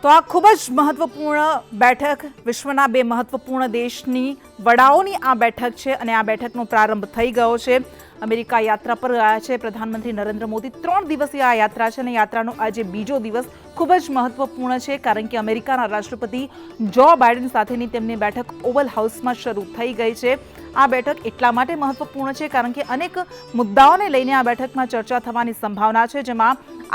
તો આ ખૂબ જ મહત્વપૂર્ણ બેઠક વિશ્વના બે મહત્વપૂર્ણ દેશની વડાઓની આ બેઠક છે અને આ બેઠકનો પ્રારંભ થઈ ગયો છે। અમેરિકા યાત્રા પર ગયા છે પ્રધાનમંત્રી નરેન્દ્ર મોદી। 3 દિવસીય આ યાત્રા છે અને યાત્રાનો આજે બીજો દિવસ ખૂબ જ મહત્વપૂર્ણ છે કારણ કે અમેરિકાના રાષ્ટ્રપતિ જો બાઇડન સાથેની તેમની બેઠક ઓવલ હાઉસમાં શરૂ થઈ ગઈ છે। આ બેઠક એટલા માટે મહત્વપૂર્ણ છે કારણ કે અનેક મુદ્દાઓને લઈને આ બેઠકમાં ચર્ચા થવાની સંભાવના છે, જેમાં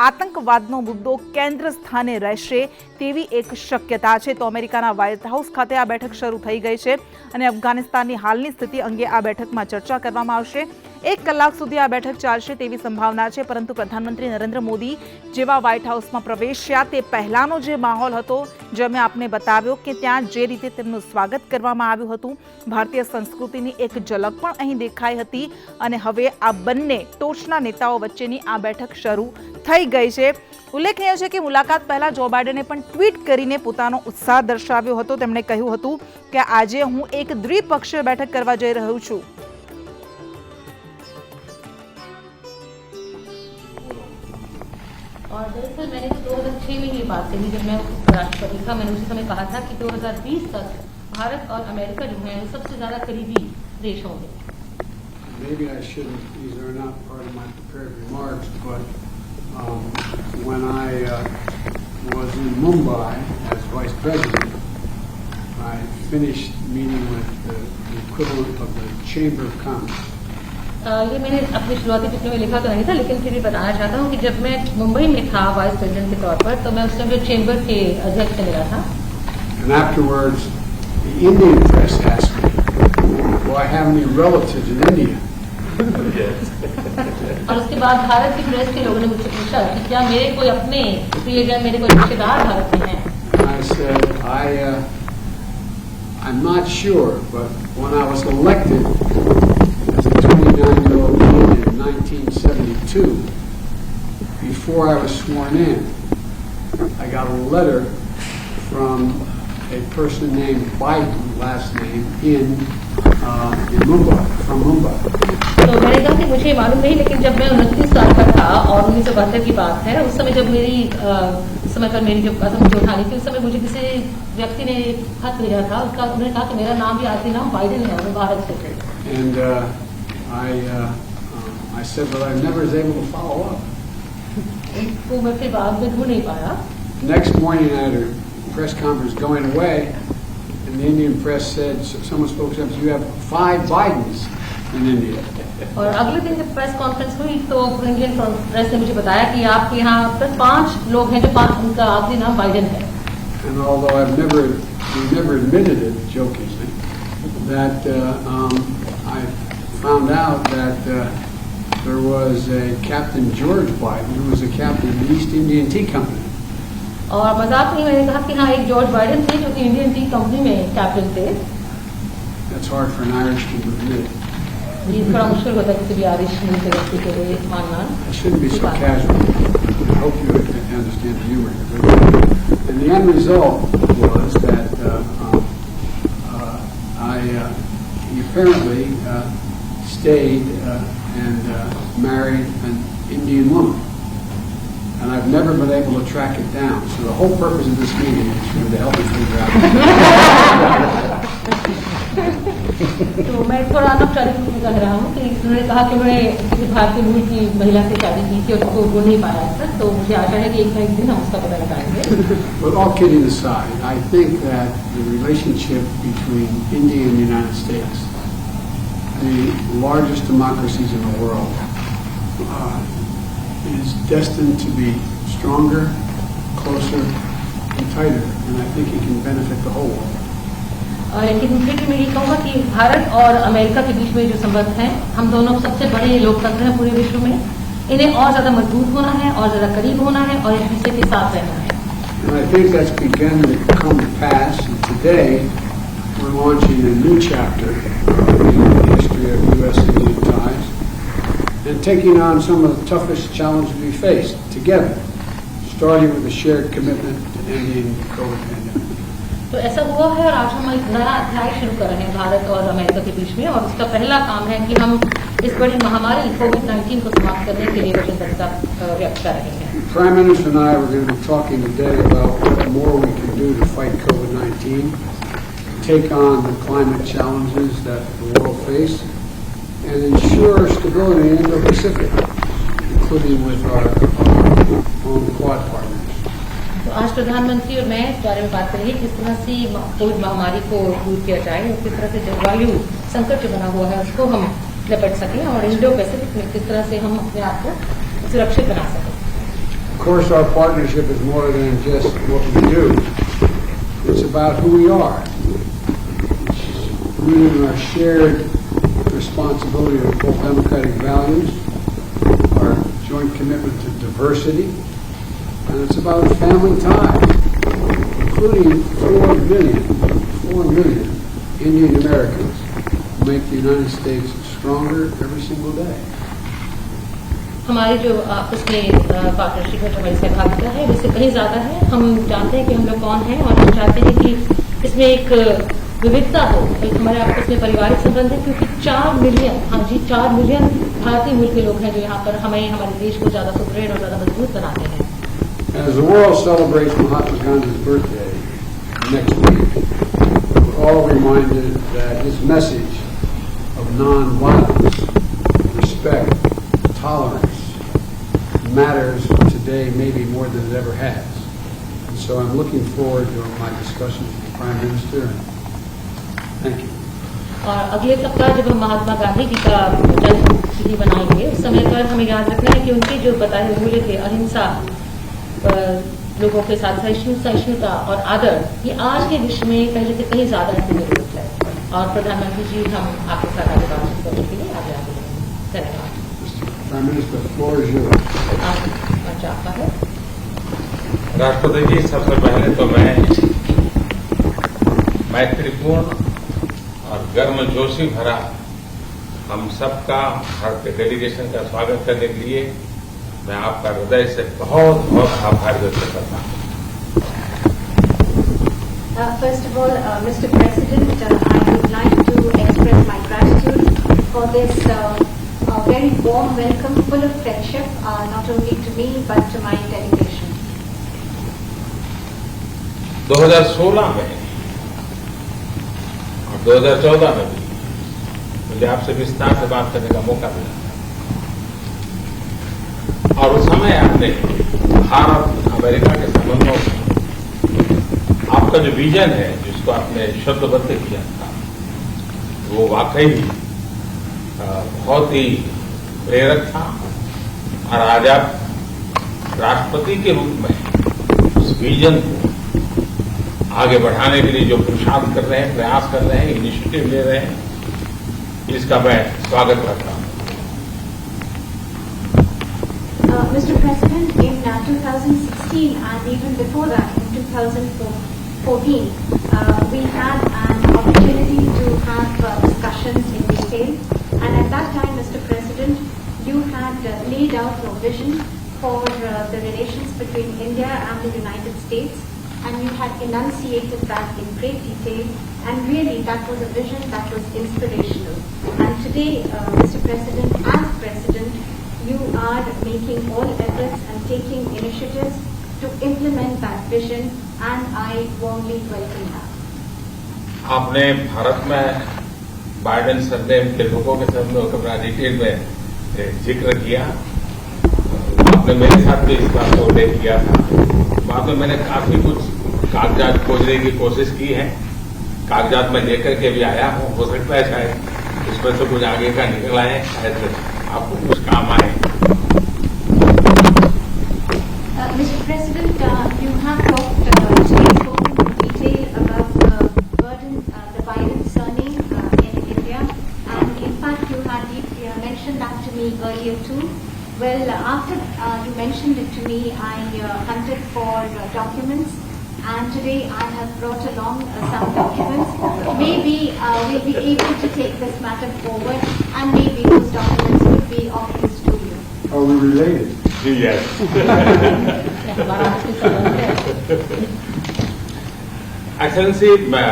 આતંકવાદનો મુદ્દો કેન્દ્ર સ્થાને રહેશે તેવી એક શક્યતા છે। તો અમેરિકાના વ્હાઇટ હાઉસ ખાતે આ બેઠક શરૂ થઈ ગઈ છે અને અફઘાનિસ્તાનની હાલની સ્થિતિ અંગે આ બેઠકમાં ચર્ચા કરવામાં આવશે। 1 કલાક સુધી આ બેઠક ચાલશે તેવી સંભાવના છે, પરંતુ પ્રધાનમંત્રી નરેન્દ્ર મોદી જેવા વ્હાઇટ હાઉસમાં પ્રવેશ્યા તે પહેલાનો જે માહોલ હતો, જે મેં આપને બતાવ્યો કે ત્યાં જે રીતે તેમનું સ્વાગત કરવામાં આવ્યું હતું, ભારતીય સંસ્કૃતિની એક ઝલક પણ અહીં દેખાઈ હતી અને હવે આ બંને ટોચના નેતાઓ વચ્ચેની આ બેઠક શરૂ થઈ ગઈ છે। ઉલ્લેખનીય છે કે મુલાકાત પહેલા જો બાઇડને પણ ટ્વીટ કરીને પોતાનો ઉત્સાહ દર્શાવ્યો હતો। તેમણે કહ્યું હતું કે આજે હું એક દ્વિપક્ષીય બેઠક કરવા જઈ રહ્યો છું। और दरअसल मैंने तो 2006 में ये बात कही जब मैं राष्ट्रपति था। मैंने उसी समय कहा था कि 2020 तक भारत और अमेरिका जो है सबसे ज्यादा करीबी देश होंगे। Maybe I shouldn't, these are not part of my prepared remarks, but when I was in Mumbai as vice president, I finished meeting with the equivalent of the Chamber of Commerce. ये मैंने अपनी शुरुआती टिप्पणी में लिखा तो नहीं था, लेकिन फिर भी बताना चाहता हूँ कि जब मैं मुंबई में था वाइस प्रेसिडेंट के तौर पर, तो मैं उस समय चेंबर के अध्यक्ष से मिला था। And afterwards, the Indian press asked me, "Do I have any relatives in India?" और उसके बाद भारत की प्रेस के लोगों ने मुझसे पूछा कि क्या मेरे कोई अपने प्रियजन, मेरे कोई रिश्तेदार भारत में हैं? And I said, I'm not sure, but when I was elected as a 29-year-old man in 1972, before I was sworn in, I got a letter from a person named Biden, last name, in Mumbai, from Mumbai. तो मैंने कहा कि मुझे मालूम नहीं, लेकिन जब मैं 29 साल का था और 1972 की बात है, उस समय जब उस समय पर मेरी जो कसम जो उठानी थी, उस समय मुझे किसी व्यक्ति ने खत भेजा था। उसका उन्होंने कहा कि मेरा नाम भी आखिरी नाम बाइडेन है, मैं भारत से थे। And I said, but I never was able to follow up. तो मैं फिर बाद में ढूंढ नहीं पाया। Next morning I had a press conference going away, and the Indian press said, someone spoke up, you have 5 Bidens in India. और अगले दिन जब प्रेस कॉन्फ्रेंस हुई तो इंडियन प्रेस ने मुझे बताया कि आपके यहाँ अब तक 5 लोग हैं जो उनका आखिरी नाम बाइडेन है। And although we never admitted it jokingly, that I found out that there was a Captain George Biden who was a captain of the East Indian Tea Company. और मजाक नहीं, मैंने कहा कि हाँ एक जॉर्ज बाइडेन थे जो कि इंडियन टी कंपनी में कैप्टन थे। That's hard for an Irishman to admit. ये थोड़ा मुश्किल होता है किसी भी आरिश व्यक्ति के लिए मानना। I shouldn't be so casual. I hope you understand the humor. And the end result was that he apparently stayed and married an Indian woman. And I've never been able to track it down. So the whole purpose of this meeting is to help me figure out. तो मैं थोड़ा अनौपचारिक रूप में कह रहा हूँ कि उन्होंने कहा कि उन्होंने किसी भारतीय मूल की महिला से शादी की थी और उसको ढूंढ नहीं पाया अब तक, तो मुझे आशा है कि एक ना एक दिन हम उसका पता लगाएंगे। But all kidding aside, I think that the relationship between India and the United States, the largest democracies in the world, is destined to be stronger, closer, and tighter, and I think it can benefit the whole world. लेकिन फिर मैं ये कहूँगा कि भारत और America के बीच में जो संबंध हैं, हम दोनों सबसे बड़े लोकतंत्र हैं पूरे विश्व में, इन्हें और ज्यादा मजबूत होना है और ज्यादा करीब होना है और एक दूसरे के साथ रहना है। And I think that's begun to come to pass. And today, we're launching a new chapter in the history of U.S.-Indian ties and taking on some of the toughest challenges we face together, starting with a shared commitment to ending the COVID pandemic. तो ऐसा हुआ है और आज हम एक नया अध्याय शुरू कर रहे हैं भारत और अमेरिका के बीच में, और उसका पहला काम है कि हम इस बड़ी महामारी कोविड-19 को समाप्त करने के लिए वचनबद्धता व्यक्त कर रहे हैं। Prime Minister and I were going to be talking today about what more we can do to fight COVID-19, take on the climate challenges that the world face, and ensure stability in the Indo-Pacific, including with our own Quad partners. तो आज प्रधानमंत्री और मैं इस बारे में बात करेंगे किस तरह से कोविड महामारी को दूर किया जाए और किस तरह से जलवायु संकट जो बना हुआ है उसको हम निपट सकें और इंडो पैसिफिक में किस तरह से हम अपने आप को सुरक्षित बना सकें. Of course, our partnership is more than just what we do. It's about who we are. It's rooted in our shared responsibility to uphold democratic values, our joint commitment to diversity, and it's about family ties, including 4 million Indian Americans who make the United States stronger every single day. हमारी जो आपस में partnership है, जो हमारी सहभागिता है, इससे कहीं ज्यादा है. हम जानते हैं कि हम लोग कौन हैं और हम चाहते हैं कि इसमें एक विविधता हो, एक हमारे आपस में पारिवारिक संबंध है, क्योंकि 4 मिलियन भारतीय मूल के लोग हैं जो यहाँ पर हमें हमारे देश को ज्यादा सुदृढ़ और ज्यादा मजबूत बनाते हैं. As the world celebrates Mahatma Gandhi's birthday next week, we're all reminded that his message of non-violence, respect, tolerance matters today maybe more than it ever has. And so I'm looking forward to my discussions with the Prime Minister. Thank you. और अगले सप्ताह जब हम महात्मा गांधी जी का जन्मतिथि मनाएंगे उस समय पर हमें याद रखना है कि उनके जो बताए हुए मूल्य थे, अहिंसा, लोगों के साथ सहिष्णुता और आदर, ये आज के विश्व में पहले से कहीं ज्यादा इसकी जरूरत है. और प्रधानमंत्री जी हम आपके साथ आगे बातचीत करने के लिए आगे आगे बढ़ेंगे. धन्यवाद. Prime Minister, the floor is yours. आपका है. राष्ट्रपति जी, सबसे पहले तो मैं मैत्रीपूर्ण और गर्मजोशी भरा हम सबका भारत डेलीगेशन का स्वागत करने के लिए मैं आपका हृदय से बहुत बहुत आभार व्यक्त करता हूं. First of all, Mr. President, I would like to express my gratitude for this very warm welcome, full of friendship, not only to me but to my delegation. 2016 में और 2014 में भी मुझे आपसे विस्तार से बात करने का मौका मिला और उस समय आपने भारत अमेरिका के संबंधों में आपका जो विजन है, जिसको आपने शब्दबद्ध किया था, वो वाकई बहुत ही प्रेरक था. और आज आप राष्ट्रपति के रूप में उस विजन को आगे बढ़ाने के लिए जो पुरुषार्थ कर रहे हैं, प्रयास कर रहे हैं, इनिशिएटिव ले रहे हैं, इसका मैं स्वागत करता हूं. Mr. President, in 2016 and even before that, in 2014, we had an opportunity to have discussions in detail. And at that time, Mr. President, you had laid out your vision for the relations between India and the United States, and you had enunciated that in great detail, and really that was a vision that was inspirational. And today, Mr. President, as President, you are making all efforts and taking initiatives to implement that vision, and I warmly welcome that. आपने भारत में Biden surname के लोगों के सामने अपना detail में जिक्र किया. आपने मेरे साथ भी इस बात का उल्लेख किया था. बाद में मैंने काफी कुछ कागजात खोजने की कोशिश की है. कागजात में लेकर के भी आया हूं. हो सकता है शायद इसमें से कुछ आगे का निकल आए, शायद आपको कुछ काम आए. Mr. President, you have talked today spoken in detail about the burden, the Biden surname in India, and in fact you had mentioned that to me earlier too. Well, after you mentioned it to me, I hunted for documents, and today I have brought along some documents. Maybe we'll be able to take this matter forward, and maybe those documents would be of use to you. Are we related? Yes. Excellency, मैं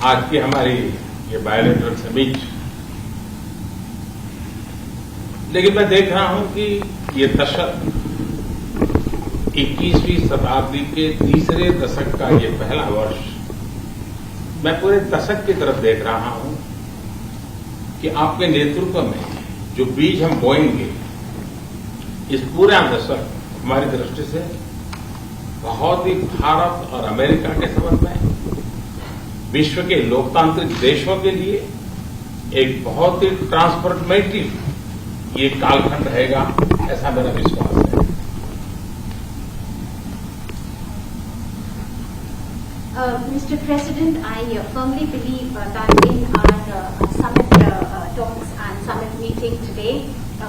आज की हमारी ये bilateral summit, लेकिन मैं देख रहा हूं कि ये दशक 21वीं शताब्दी के तीसरे दशक का ये पहला वर्ष, मैं पूरे दशक की तरफ देख रहा हूं कि आपके नेतृत्व में जो बीज हम बोएंगे, इस पूरा दशक हमारी दृष्टि से बहुत ही भारत और अमेरिका के संबंध में, विश्व के लोकतांत्रिक देशों के लिए एक बहुत ही ट्रांसफॉर्मेटिव ये कालखंड रहेगा, ऐसा मेरा विश्वास है। Mr. President, I firmly believe that in our summit talks and summit meeting today,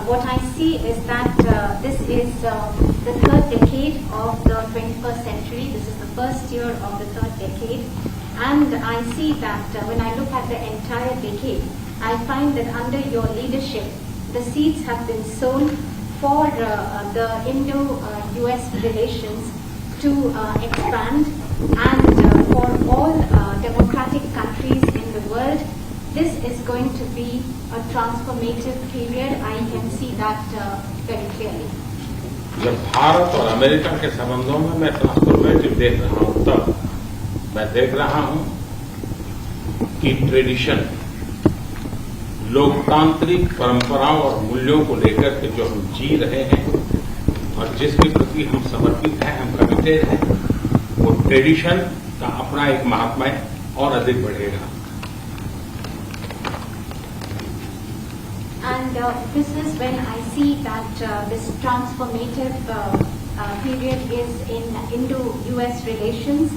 what I see is that this is the third decade of the 21st century. This is the first year of the third decade. And I see that when I look at the entire decade, I find that under your leadership, the seeds have been sown for the Indo-US relations to expand, and for all democratic countries in the world, this is going to be a transformative period. I can see that very clearly. जब भारत और America के संबंधों में मैं transformative देख रहा हूं, तब मैं देख रहा हूं कि ट्रेडिशन, लोकतांत्रिक परंपराओं और मूल्यों को लेकर के जो हम जी रहे हैं और जिसके प्रति हम समर्पित हैं, हम कमिटेड हैं, वो ट्रेडिशन का अपना एक महात्मा और अधिक बढ़ेगा। And this is when I see that this transformative period is in Indo-US relations.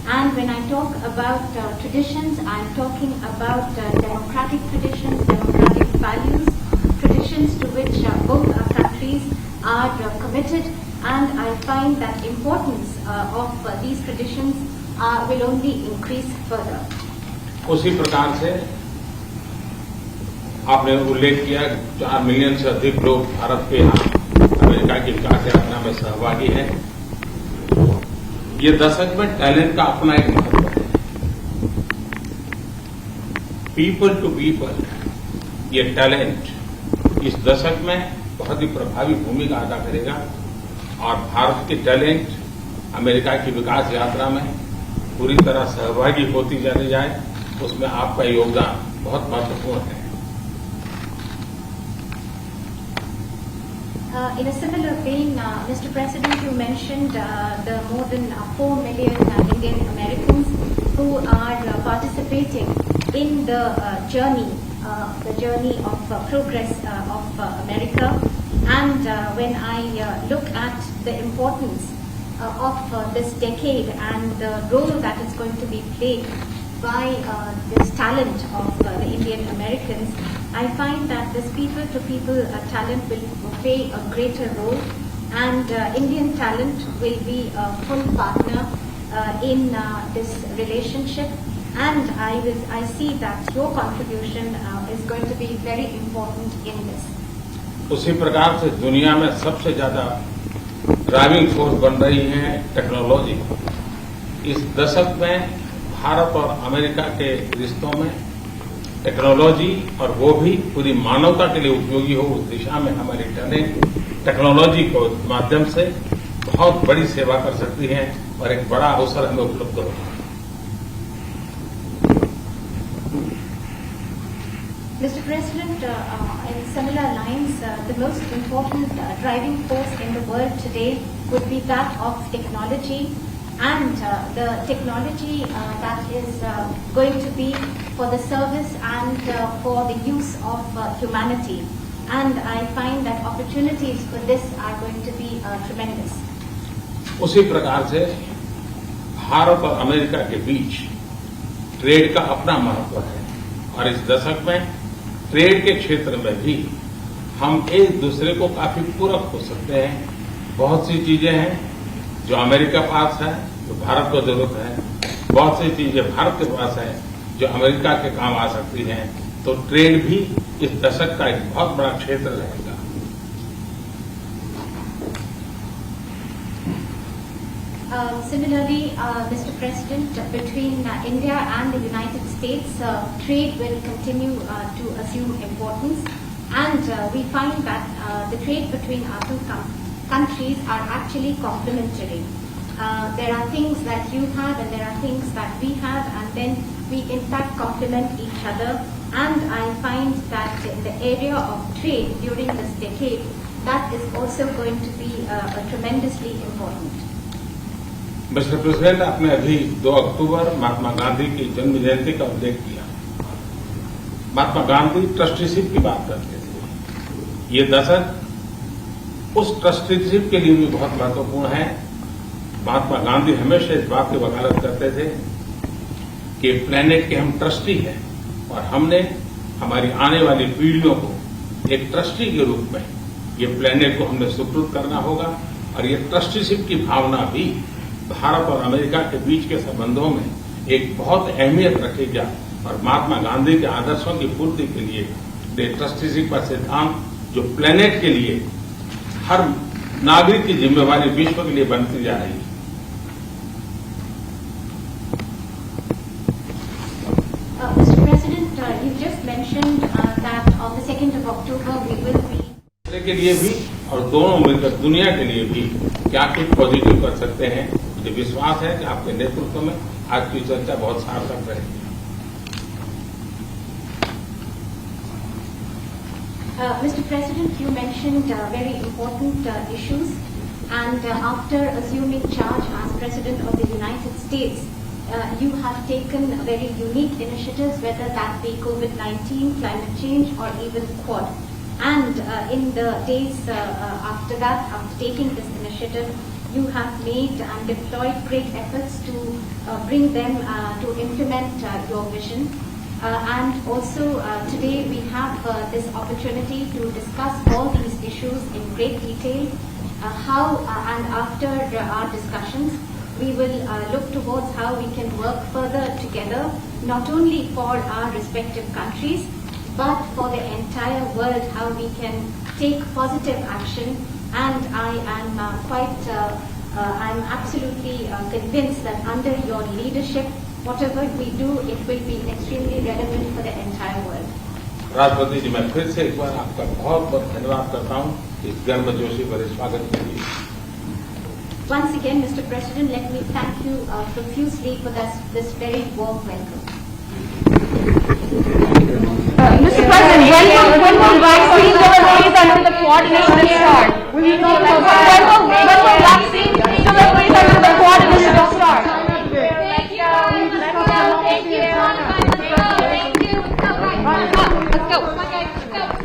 And when I talk about traditions, I'm talking about democratic traditions, democratic values, traditions to which both our countries are committed. And I find that importance of these traditions will only increase further. उसी प्रकार से आपने उल्लेख किया 4 million से अधिक लोग भारत के यहाँ अमेरिका की विकास यात्रा में सहभागी हैं। ये दशक में टैलेंट का अपना एक महत्व है। पीपल टू पीपल, ये टैलेंट इस दशक में बहुत ही प्रभावी भूमिका अदा करेगा और भारत की टैलेंट अमेरिका की विकास यात्रा में पूरी तरह सहभागी होती चली जाए, उसमें आपका योगदान बहुत महत्वपूर्ण है। In a similar vein, Mr. President, you mentioned the more than 4 million Indian Americans who are participating in the journey of progress of America. And when I look at the importance of this decade and the role that is going to be played by this talent of the Indian Americans, I find that this people-to-people talent will play a greater role, and Indian talent will be a full partner in this relationship. And I see that your contribution is going to be very important in this. उसी प्रकार से दुनिया में सबसे ज्यादा driving force बन रही है टेक्नोलॉजी। इस दशक में भारत और अमेरिका के रिश्तों में टेक्नोलॉजी, और वो भी पूरी मानवता के लिए उपयोगी हो, उस दिशा में हमारी टैलेंट टेक्नोलॉजी को माध्यम से बहुत बड़ी सेवा कर सकती है और एक बड़ा अवसर हमें उपलब्ध होगा। Mr. President, in similar lines, the most important driving force in the world today would be that of technology, and the technology that is going to be for the service and for the use of humanity. And I find that opportunities for this are going to be tremendous. उसी प्रकार से भारत और America के बीच trade का अपना महत्व है और इस दशक में ट्रेड के क्षेत्र में भी हम एक दूसरे को काफी पूरक हो सकते हैं। बहुत सी चीजें हैं जो अमेरिका पास है, जो भारत को जरूरत है, बहुत सी चीजें भारत के पास है जो अमेरिका के काम आ सकती हैं। तो ट्रेड भी इस दशक का एक बहुत बड़ा क्षेत्र रहेगा। Similarly, Mr. President, between India and the United States, trade will continue to assume importance, and we find that the trade between our two countries are actually complementary. There are things that you have and there are things that we have, and then we in fact complement each other. And I find that in the area of trade during this decade, that is also going to be tremendously important. Mister president, आपने अभी 2 अक्टूबर महात्मा गांधी की जन्म जयंती का उल्लेख किया। Mahatma Gandhi trusteeship की बात करते थे। ये दशक उस ट्रस्टीशिप के लिए भी बहुत महत्वपूर्ण है। महात्मा गांधी हमेशा इस बात की वकालत करते थे कि प्लेनेट के हम ट्रस्टी हैं और हमने हमारी आने वाली पीढ़ियों को एक ट्रस्टी के रूप में ये प्लेनेट को हमने सुपुर्द करना होगा। और ये ट्रस्टीशिप की भावना भी भारत और अमेरिका के बीच के संबंधों में एक बहुत अहमियत रखेगा। और महात्मा गांधी के आदर्शों की पूर्ति के लिए ये ट्रस्टीशिप का सिद्धांत जो प्लेनेट के लिए हर नागरिक की जिम्मेवारी विश्व के लिए बनती जा रही है। Mr. President, you just mentioned that on the 2nd of October we will be के लिए भी और दोनों मिलकर दुनिया के लिए भी क्या कुछ पॉजिटिव कर सकते हैं। मुझे विश्वास है कि आपके नेतृत्व में आज की चर्चा बहुत सार्थक रहेगी। Mr. President, you mentioned very important issues, and after assuming charge as President of the United States, you have taken very unique initiatives, whether that be COVID-19, climate change, or even Quad. And in the days after that, after taking this initiative, you have made and deployed great efforts to bring them to implement your vision. And also today we have this opportunity to discuss all these issues in great detail. How and after our discussions, we will look towards how we can work further together, not only for our respective countries, but for the entire world, how we can take positive action. And I am I'm absolutely convinced that under your leadership, whatever we do, it will be extremely relevant for the entire world. राष्ट्रपति जी, मैं फिर से एक बार आपका बहुत बहुत धन्यवाद करता हूँ इस गर्मजोशी भरे स्वागत के लिए। Once again, Mr. President, let me thank you profusely for this very warm welcome. Mr. President, when will vaccine deliveries under the Quad initiative start? When will vaccine deliveries under the Quad initiative start? Thank you. Thank you. Let's go. Come on, guys. Let's go.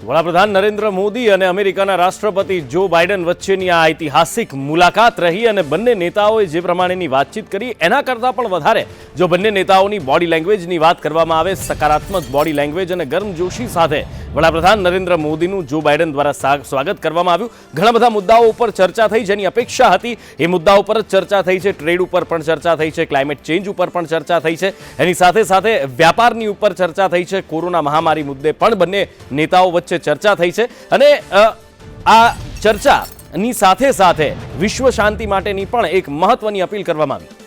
વડાપ્રધાન નરેન્દ્ર મોદી અને અમેરિકાના રાષ્ટ્રપતિ જો Biden વચ્ચેની આ ઐતિહાસિક મુલાકાત રહી અને બંને નેતાઓએ જે પ્રમાણેની વાતચીત કરી એના કરતાં પણ વધારે જો બંને નેતાઓની બોડી લેંગ્વેજની વાત કરવામાં આવે, સકારાત્મક બોડી લેંગ્વેજ અને ગર્મજોશી સાથે વડાપ્રધાન નરેન્દ્ર મોદીનું જો બાઇડન દ્વારા સ્વાગત કરવામાં આવ્યું। ઘણા બધા મુદ્દાઓ ઉપર ચર્ચા થઈ, જેની અપેક્ષા હતી એ મુદ્દા ઉપર જ ચર્ચા થઈ છે। ટ્રેડ ઉપર પણ ચર્ચા થઈ છે, ક્લાઇમેટ ચેન્જ ઉપર પણ ચર્ચા થઈ છે, એની સાથે સાથે વ્યાપારની ઉપર ચર્ચા થઈ છે, કોરોના મહામારી મુદ્દે પણ બંને નેતાઓ વચ્ચે ચર્ચા થઈ છે। અને આ ચર્ચાની સાથે સાથે વિશ્વ શાંતિ માટેની પણ એક મહત્વની અપીલ કરવામાં આવી।